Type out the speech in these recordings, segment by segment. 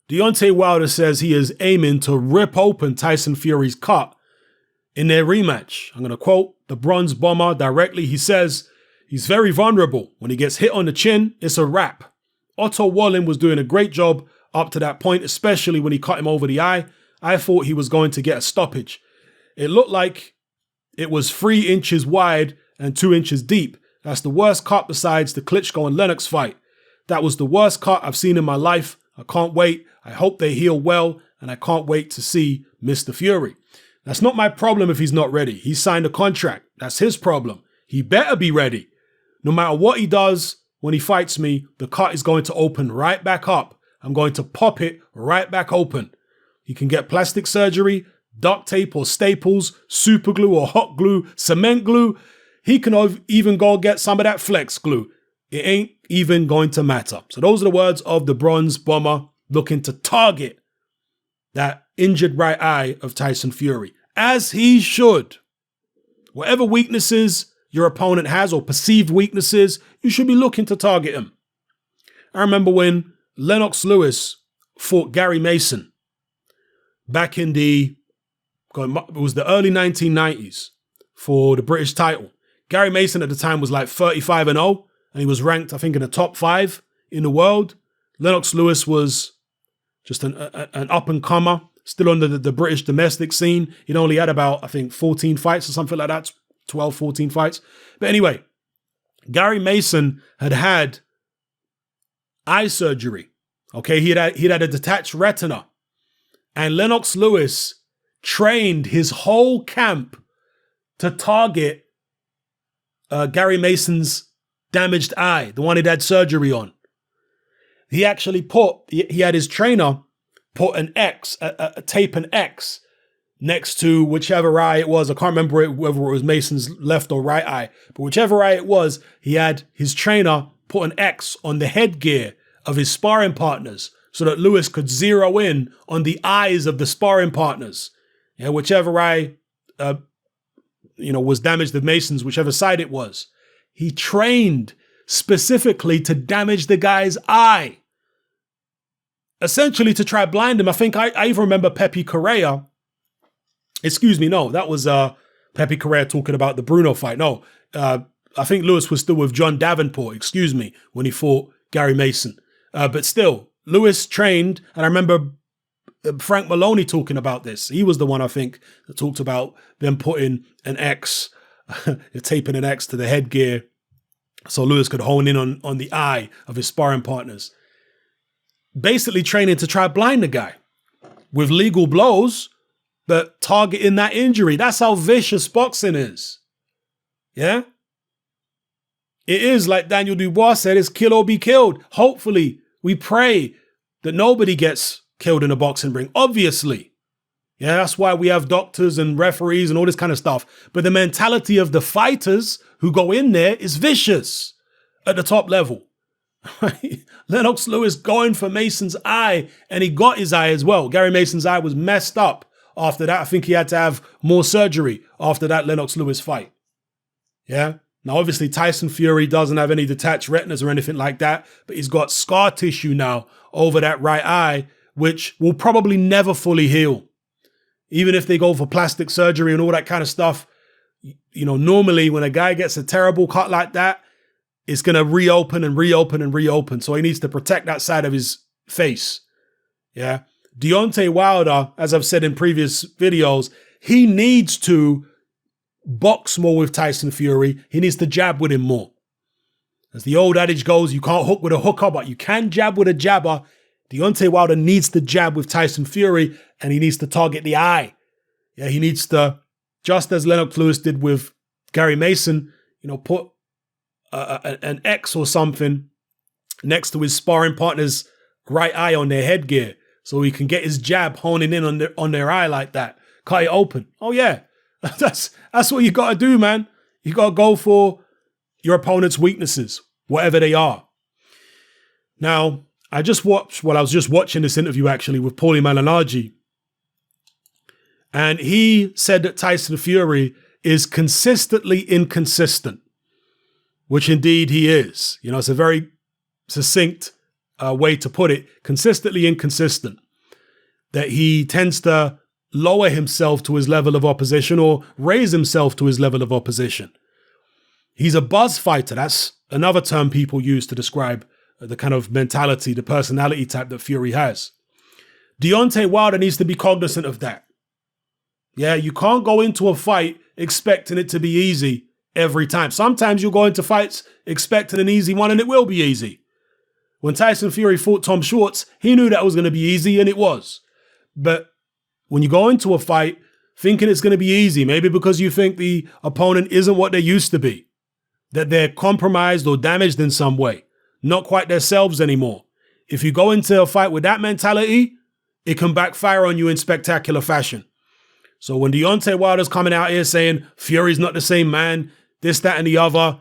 Deontay Wilder says he is aiming to rip open Tyson Fury's cut in their rematch. I'm going to quote the Bronze Bomber directly. He says, he's very vulnerable. When he gets hit on the chin, it's a wrap. Otto Wallin was doing a great job up to that point, especially when he cut him over the eye. I thought he was going to get a stoppage. It looked like it was 3 inches wide and 2 inches deep. That's the worst cut besides the Klitschko and Lennox fight. That was the worst cut I've seen in my life. I can't wait. I hope they heal well, and I can't wait to see Mr. Fury. That's not my problem if he's not ready. He signed a contract. That's his problem. He better be ready. No matter what he does when he fights me, the cut is going to open right back up. I'm going to pop it right back open. He can get plastic surgery, duct tape or staples, super glue or hot glue, cement glue. He can even go get some of that flex glue. It ain't even going to matter. So those are the words of the Bronze Bomber looking to target that injured right eye of Tyson Fury, as he should. Whatever weaknesses your opponent has or perceived weaknesses, you should be looking to target him. I remember when Lennox Lewis fought Gary Mason back in it was the early 1990s for the British title. Gary Mason at the time was like 35-0, and he was ranked, I think, in the top 5 in the world. Lennox Lewis was just an up-and-comer, still on the British domestic scene. He'd only had about, I think, 14 fights or something like that, 12, 14 fights. But anyway, Gary Mason had had eye surgery. Okay, he'd had a detached retina. And Lennox Lewis trained his whole camp to target Gary Mason's damaged eye, the one he'd had surgery on. He actually he had his trainer put an X, tape an X next to whichever eye it was. I can't remember whether it was Mason's left or right eye, but whichever eye it was, he had his trainer put an X on the headgear of his sparring partners so that Lewis could zero in on the eyes of the sparring partners. Yeah, whichever eye, was damaged of Mason's, whichever side it was. He trained specifically to damage the guy's eye, essentially to try to blind him. I think I even remember Pepe Correa. Excuse me, no, that was Pepe Correa talking about the Bruno fight. No, I think Lewis was still with John Davenport, excuse me, when he fought Gary Mason. But still, Lewis trained, and I remember Frank Maloney talking about this. He was the one, I think, that talked about them putting an X, taping an X to the headgear so Lewis could hone in on the eye of his sparring partners. Basically training to try to blind the guy with legal blows, but targeting that injury. That's how vicious boxing is. Yeah? It is, like Daniel Dubois said, it's kill or be killed. Hopefully, we pray that nobody gets killed in a boxing ring, obviously. Yeah, that's why we have doctors and referees and all this kind of stuff. But the mentality of the fighters who go in there is vicious at the top level. Lennox Lewis going for Mason's eye, and he got his eye as well. Gary Mason's eye was messed up after that. I think he had to have more surgery after that Lennox Lewis fight. Yeah. Now, obviously, Tyson Fury doesn't have any detached retinas or anything like that, but he's got scar tissue now over that right eye, which will probably never fully heal. Even if they go for plastic surgery and all that kind of stuff, normally when a guy gets a terrible cut like that, it's going to reopen and reopen and reopen. So he needs to protect that side of his face. Yeah. Deontay Wilder, as I've said in previous videos, he needs to box more with Tyson Fury. He needs to jab with him more. As the old adage goes, you can't hook with a hooker, but you can jab with a jabber. Deontay Wilder needs to jab with Tyson Fury, and he needs to target the eye. Yeah, he needs to, just as Lennox Lewis did with Gary Mason, put an X or something next to his sparring partner's right eye on their headgear so he can get his jab honing in on their eye like that. Cut it open. Oh yeah, that's what you got to do, man. You got to go for your opponent's weaknesses, whatever they are. Now, I was just watching this interview actually with Paulie Malignaggi, and he said that Tyson Fury is consistently inconsistent, which indeed he is. It's a very succinct way to put it, consistently inconsistent. That he tends to lower himself to his level of opposition or raise himself to his level of opposition. He's a buzz fighter. That's another term people use to describe the kind of mentality, the personality type that Fury has. Deontay Wilder needs to be cognizant of that. Yeah, you can't go into a fight expecting it to be easy every time. Sometimes you'll go into fights expecting an easy one, and it will be easy. When Tyson Fury fought Tom Schwartz, he knew that was going to be easy, and it was. But when you go into a fight thinking it's going to be easy, maybe because you think the opponent isn't what they used to be, that they're compromised or damaged in some way, not quite themselves anymore. If you go into a fight with that mentality, it can backfire on you in spectacular fashion. So when Deontay Wilder's coming out here saying Fury's not the same man, this, that, and the other,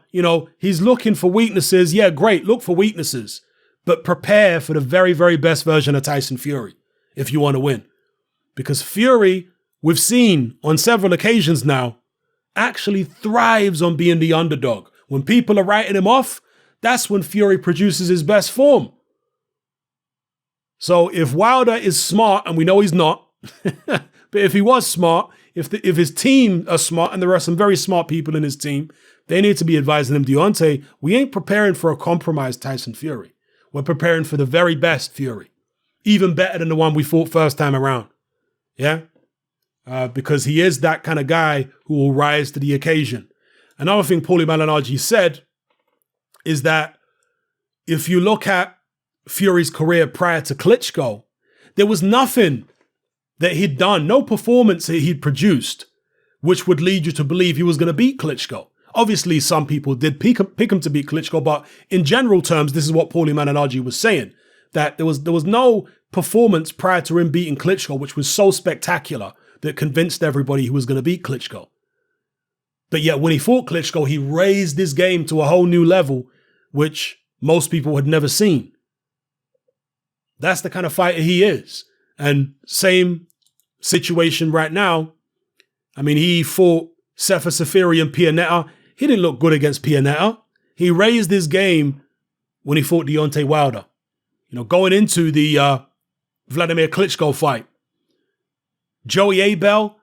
he's looking for weaknesses. Yeah, great, look for weaknesses, but prepare for the very, very best version of Tyson Fury if you want to win. Because Fury, we've seen on several occasions now, actually thrives on being the underdog. When people are writing him off, that's when Fury produces his best form. So if Wilder is smart, and we know he's not, but if he was smart, if his team are smart, and there are some very smart people in his team, they need to be advising him, Deontay, we ain't preparing for a compromised Tyson Fury. We're preparing for the very best Fury. Even better than the one we fought first time around. Yeah? Because he is that kind of guy who will rise to the occasion. Another thing Paulie Malignaggi said is that if you look at Fury's career prior to Klitschko, there was nothing that he'd done, no performance that he'd produced, which would lead you to believe he was going to beat Klitschko. Obviously, some people did pick him to beat Klitschko, but in general terms, this is what Paulie Malignaggi was saying, that there was no performance prior to him beating Klitschko, which was so spectacular that convinced everybody he was going to beat Klitschko. But yet when he fought Klitschko, he raised his game to a whole new level, which most people had never seen. That's the kind of fighter he is. And same situation right now. I mean, he fought Sefer Safiri and Pianeta. He didn't look good against Pianeta. He raised his game when he fought Deontay Wilder. Going into the Vladimir Klitschko fight. Joey Abel,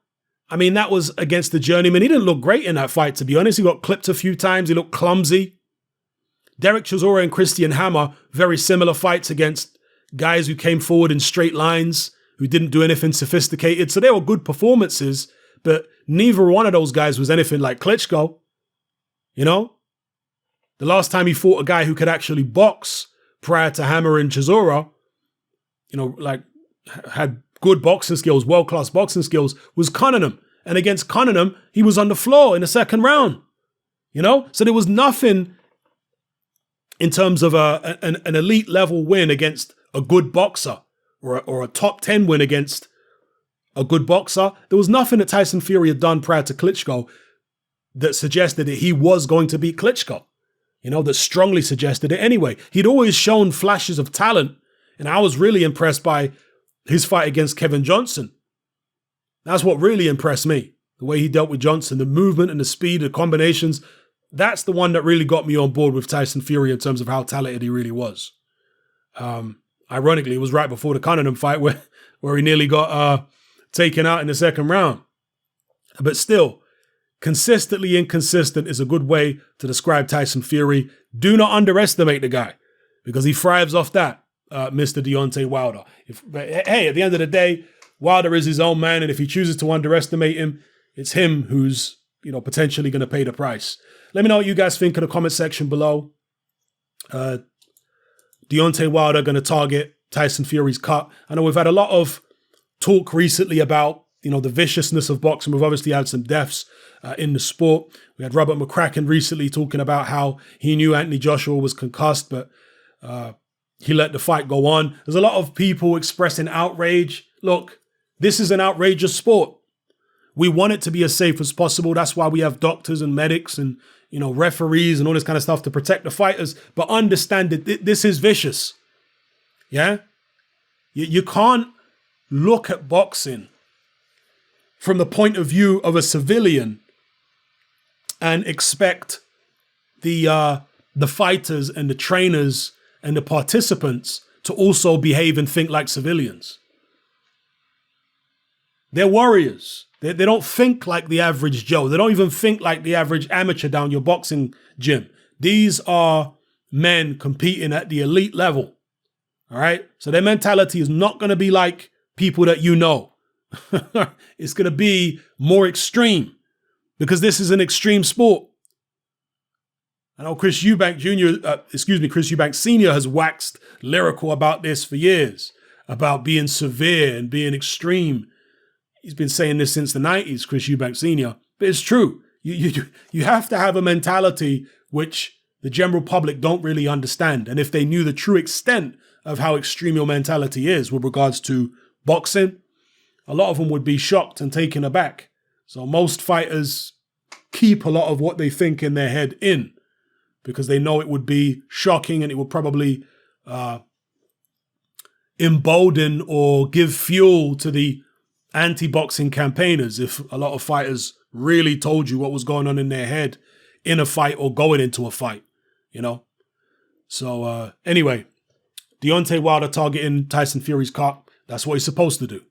I mean, that was against the journeyman. He didn't look great in that fight, to be honest. He got clipped a few times. He looked clumsy. Derek Chisora and Christian Hammer, very similar fights against guys who came forward in straight lines, who didn't do anything sophisticated. So they were good performances, but neither one of those guys was anything like Klitschko. The last time he fought a guy who could actually box prior to Hammer and Chisora, had good boxing skills, world-class boxing skills, was Cunningham. And against Cunningham, he was on the floor in the second round. So there was nothing in terms of an elite level win against a good boxer or a top 10 win against a good boxer. There was nothing that Tyson Fury had done prior to Klitschko that suggested that he was going to beat Klitschko. That strongly suggested it anyway. He'd always shown flashes of talent, and I was really impressed by his fight against Kevin Johnson. That's what really impressed me. The way he dealt with Johnson, the movement and the speed, the combinations. That's the one that really got me on board with Tyson Fury in terms of how talented he really was. Ironically, it was right before the Cunningham fight where he nearly got taken out in the second round. But still, consistently inconsistent is a good way to describe Tyson Fury. Do not underestimate the guy, because he thrives off that, Mr. Deontay Wilder. Hey, at the end of the day, Wilder is his own man, and if he chooses to underestimate him, it's him who's potentially going to pay the price. Let me know what you guys think in the comment section below. Deontay Wilder going to target Tyson Fury's cut. I know we've had a lot of talk recently about the viciousness of boxing. We've obviously had some deaths in the sport. We had Robert McCracken recently talking about how he knew Anthony Joshua was concussed, but he let the fight go on. There's a lot of people expressing outrage. Look, this is an outrageous sport. We want it to be as safe as possible. That's why we have doctors and medics and referees and all this kind of stuff to protect the fighters. But understand that this is vicious. Yeah? You can't look at boxing from the point of view of a civilian and expect the fighters and the trainers and the participants to also behave and think like civilians. They're warriors. They don't think like the average Joe. They don't even think like the average amateur down your boxing gym. These are men competing at the elite level. All right. So their mentality is not going to be like people that you know. It's going to be more extreme because this is an extreme sport. I know Chris Eubank Sr. has waxed lyrical about this for years, about being severe and being extreme. He's been saying this since the 90s, Chris Eubank Sr. But it's true. You have to have a mentality which the general public don't really understand. And if they knew the true extent of how extreme your mentality is with regards to boxing, a lot of them would be shocked and taken aback. So most fighters keep a lot of what they think in their head in because they know it would be shocking and it would probably embolden or give fuel to the anti-boxing campaigners if a lot of fighters really told you what was going on in their head in a fight or going into a fight, you know? So anyway, Deontay Wilder targeting Tyson Fury's cut. That's what he's supposed to do.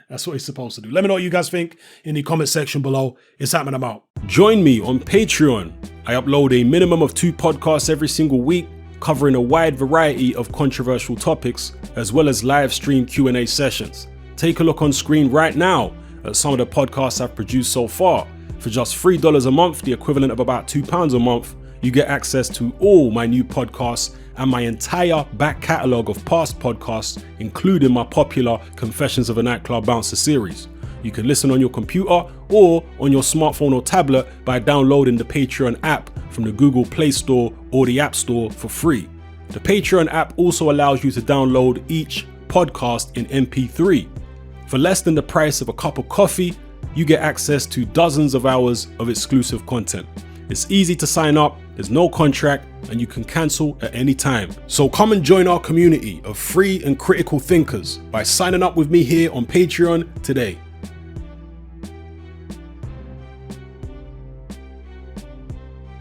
That's what he's supposed to do. Let me know what you guys think in the comment section below. It's happening. I'm out. Join me on Patreon. I upload a minimum of 2 podcasts every single week, covering a wide variety of controversial topics, as well as live stream Q&A sessions. Take a look on screen right now at some of the podcasts I've produced so far. For just $3 a month, the equivalent of about £2 a month, you get access to all my new podcasts and my entire back catalogue of past podcasts, including my popular Confessions of a Nightclub Bouncer series. You can listen on your computer or on your smartphone or tablet by downloading the Patreon app from the Google Play Store or the App Store for free. The Patreon app also allows you to download each podcast in MP3. For less than the price of a cup of coffee, you get access to dozens of hours of exclusive content. It's easy to sign up, there's no contract, and you can cancel at any time. So come and join our community of free and critical thinkers by signing up with me here on Patreon today.